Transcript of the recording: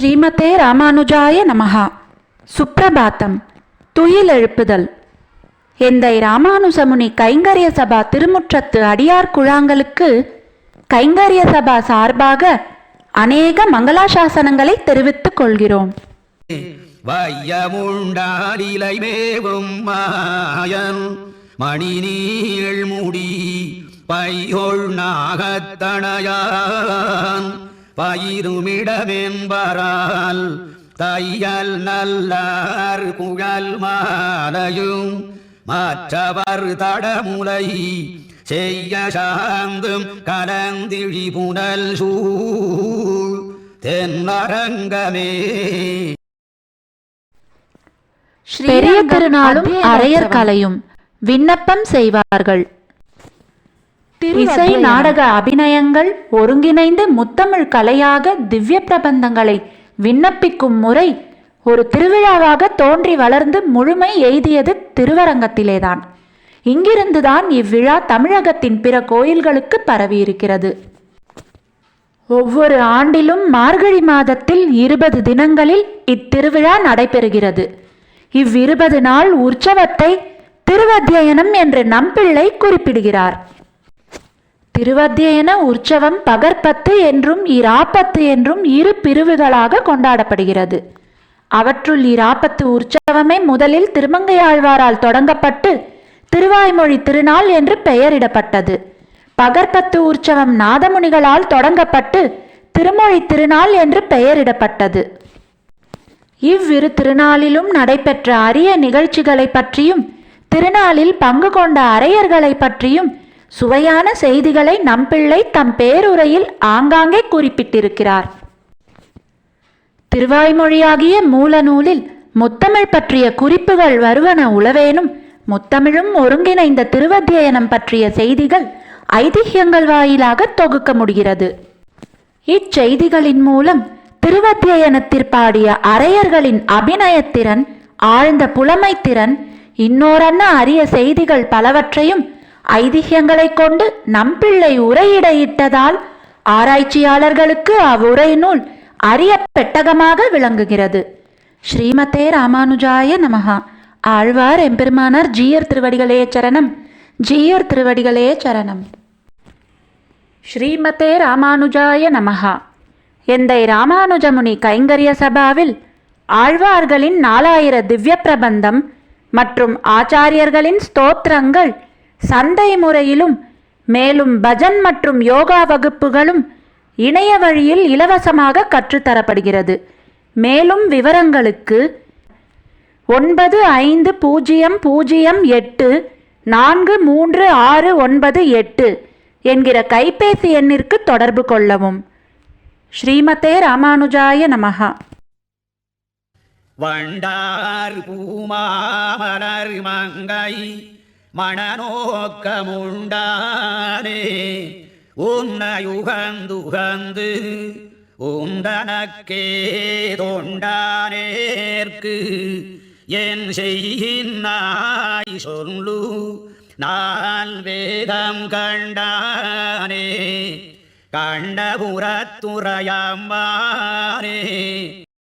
ஸ்ரீமதே ராமானுஜாய நமஹா. சுப்ரபாத்தம். துயிலெழுப்புதல். எந்தை ராமானுஜமுனி கைங்கரிய சபா திருமுற்றத்து அடியார் குழாங்களுக்கு கைங்கரிய சபா சார்பாக அநேக மங்களாசாசனங்களை தெரிவித்துக் கொள்கிறோம். வையமுண்டாடிலை மேவும் மாயன் மணி நீள் முடி பையொள் நாகத்தனையான் பயிருமிடமென்பரால் தையல் நல்லார் குழல் மாலையும் மற்றவர் தடமுலை செய்ய சாந்தும் கலந்திழி புனல் சூழ் தென்னரங்கமே. பெரிய திருநாளும் அரையர் கலையும் விண்ணப்பம் செய்வார்கள். இசை நாடக அபிநயங்கள் ஒருங்கிணைந்து முத்தமிழ் கலையாக திவ்ய பிரபந்தங்களை விண்ணப்பிக்கும் முறை ஒரு திருவிழாவாக தோன்றி வளர்ந்து முழுமை எய்தியது திருவரங்கத்திலேதான். இங்கிருந்துதான் இவ்விழா தமிழகத்தின் பிற கோயில்களுக்கு பரவியிருக்கிறது. ஒவ்வொரு ஆண்டிலும் மார்கழி மாதத்தில் 20 தினங்களில் இத்திருவிழா நடைபெறுகிறது. இவ்20 நாள் உற்சவத்தை திருவத்தியனம் என்று நம்பிள்ளை குறிப்பிடுகிறார். திருவத்தியன உற்சவம் பகற்பத்து என்றும் இராப்பத்து என்றும் 2 பிரிவுகளாக கொண்டாடப்படுகிறது. அவற்றுள் இராப்பத்து உற்சவமே முதலில் திருமங்கையாழ்வாரால் தொடங்கப்பட்டு திருவாய்மொழி திருநாள் என்று பெயரிடப்பட்டது. பகற்பத்து உற்சவம் நாதமுனிகளால் தொடங்கப்பட்டு திருமொழி திருநாள் என்று பெயரிடப்பட்டது. இவ்விரு திருநாளிலும் நடைபெற்ற அரிய நிகழ்ச்சிகளை பற்றியும் திருநாளில் பங்கு கொண்ட அரையர்களை பற்றியும் சுவையான செய்திகளை நம்பிள்ளை தம் பேருரையில் ஆங்காங்கே குறிப்பிட்டிருக்கிறார். திருவாய்மொழியாகிய மூல நூலில் முத்தமிழ் பற்றிய குறிப்புகள் வருவன உளவேனும் முத்தமிழும் ஒருங்கிணைந்த திருவத்தியனம் பற்றிய செய்திகள் ஐதிஹ்யங்கள் வாயிலாக தொகுக்க முடிகிறது. இச்செய்திகளின் மூலம் திருவத்தியனத்திற்பாடிய அரையர்களின் அபிநயத்திறன், ஆழ்ந்த புலமைத்திறன், இன்னோரன்ன அரிய செய்திகள் பலவற்றையும் ஐதிஹ்யங்களை கொண்டு நம்பிள்ளை உரையிடையிட்டதால் ஆராய்ச்சியாளர்களுக்கு அவ்வுரை நூல் அரிய பெட்டகமாக விளங்குகிறது. ஸ்ரீமதே ராமானுஜாய நமஹா. ஆழ்வார் எம்பெருமானார் ஜீயர் திருவடிகளே சரணம். ஜீயர் திருவடிகளே சரணம். ஸ்ரீமதே ராமானுஜாய நமஹா. எந்தை ராமானுஜமுனி கைங்கரிய சபாவில் ஆழ்வார்களின் 4000 திவ்ய பிரபந்தம் மற்றும் ஆச்சாரியர்களின் ஸ்தோத்திரங்கள் சந்தை முறையிலும் மேலும் பஜன் மற்றும் யோகா வகுப்புகளும் இணைய வழியில் இலவசமாக கற்றுத்தரப்படுகிறது. மேலும் விவரங்களுக்கு 9508436698 என்கிற கைபேசி எண்ணிற்கு தொடர்பு கொள்ளவும். ஸ்ரீமதே ராமானுஜாய நமஹா. வண்டார் பூமாமலர் மங்கை மணநோக்கமுண்டானே உன்னையுகந்துகந்து உந்தனக்கே தொண்டானேற்கு என் செய்கின்னாய் சொல்லு நான் வேதம் கண்டானே கண்டபுரத்துறையம்மானே.